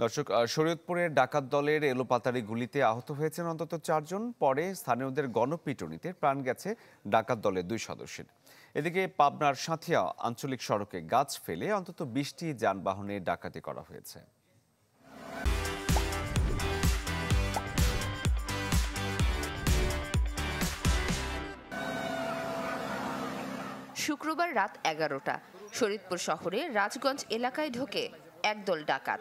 দর্শক, শরীয়তপুরের ডাকাত দলের এলোপাতাড়ি গুলিতে আহত হয়েছেন অন্তত 4 জন। পরে স্থানীয়দের গণপিটুনিতে প্রাণ গেছে ডাকাত দলের 2 সদস্যের। এদিকে পাবনার সাঁথিয়া আঞ্চলিক সড়কে গাছ ফেলে অন্তত 20টি যানবাহনে ডাকাতি করা হয়েছে। শুক্রবার রাত 11টা শরীয়তপুর শহরের রাজগঞ্জ এলাকায় ঢোকে একদল ডাকাত।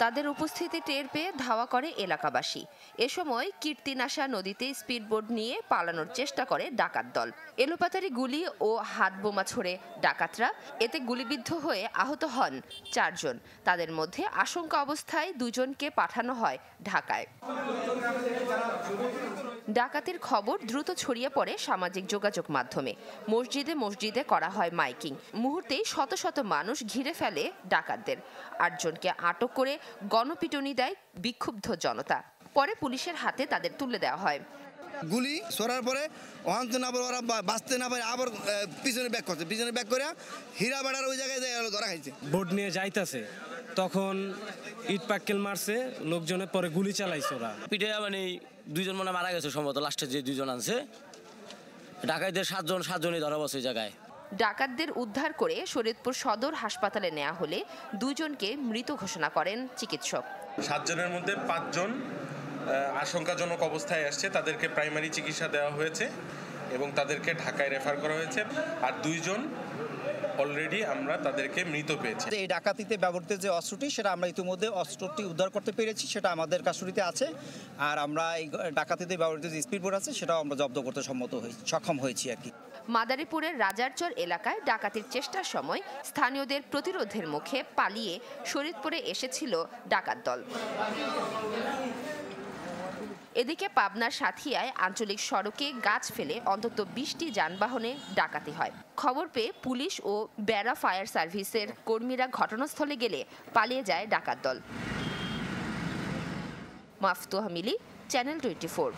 তাদের উপস্থিতি টের পেয়ে ধাওয়া করে এলাকাবাসী। এ সময় কীর্তিনাশা নদীতে স্পিডবোট নিয়ে পালানোর চেষ্টা করে ডাকাত দল। এলোপাতাড়ি গুলি ও হাত বোমা ছোড়ে ডাকাতরা। এতে গুলিবিদ্ধ হয়ে আহত হন 4 জন। তাদের মধ্যে আশঙ্কা অবস্থায় 2 জনকে পাঠানো হয় ঢাকায়। ডাকাতির খবর দ্রুত ছড়িয়ে পড়ে সামাজিক যোগাযোগ মাধ্যমে। মসজিদে মসজিদে করা হয় মাইকিং। মুহূর্তেই শত শত মানুষ ঘিরে ফেলে ডাকাতদের। 8 জনকে আটক করে গণপিটুনি দেয় বিক্ষুব্ধ জনতা। পরে পুলিশের হাতে তাদের তুলে দেওয়া হয়। গুলি সরার পরে অহান্ত না ওরা বাঁচতে না পারে আবার পিছনে ব্যাক করছে। পিছনে ব্যাক করে হীরাবাড়ার ওই জায়গায় ধরা খাইছে। বোট নিয়ে যাইতেছে, তখন ইট পাক্কেল মারছে লোকজনের, পরে গুলি চালাইছে ওরা। পিঠে মানে 2 জন মনে মারা গেছে সম্ভবত। লাস্টে যে 2 জন আনছে ডাকাতদের 7 জনই ধরা বসে ওই জায়গায়। ডাকাতদের উদ্ধার করে শরীয়তপুর সদর হাসপাতালে নেওয়া হলে 2 জনকে মৃত ঘোষণা করেন চিকিৎসক। 7 জনের মধ্যে 5 জন আশঙ্কাজনক অবস্থায় আসছে, তাদেরকে প্রাইমারি চিকিৎসা দেওয়া হয়েছে এবং তাদেরকে ঢাকায় রেফার করা হয়েছে। আর 2 জন অলরেডি আমরা তাদেরকে মৃত পেয়েছি। এই ডাকাতিতে ব্যবহৃত যে অস্ত্রটি, সেটা আমরা ইতিমধ্যে অস্ত্রটি উদ্ধার করতে পেরেছি, সেটা আমাদের কাস্টডিতে আছে। আর আমরা এই ডাকাতিতে ব্যবহৃত যে স্পিডবোট আছে সেটাও আমরা জব্দ করতে সক্ষম হয়েছি আর কি। মাদারীপুরের রাজারচর এলাকায় ডাকাতির চেষ্টার সময় স্থানীয়দের প্রতিরোধের মুখে পালিয়ে শরীয়তপুরে এসেছিল ডাকাত দল। এদিকে পাবনার সাঁথিয়ায় আঞ্চলিক সড়কে গাছ ফেলে অন্তত 20টি যানবাহনে ডাকাতি হয়। খবর পেয়ে পুলিশ ও বেড়া ফায়ার সার্ভিসের কর্মীরা ঘটনাস্থলে গেলে পালিয়ে যায় ডাকাত দল। মাফতুহা মিলি, চ্যানেল 24।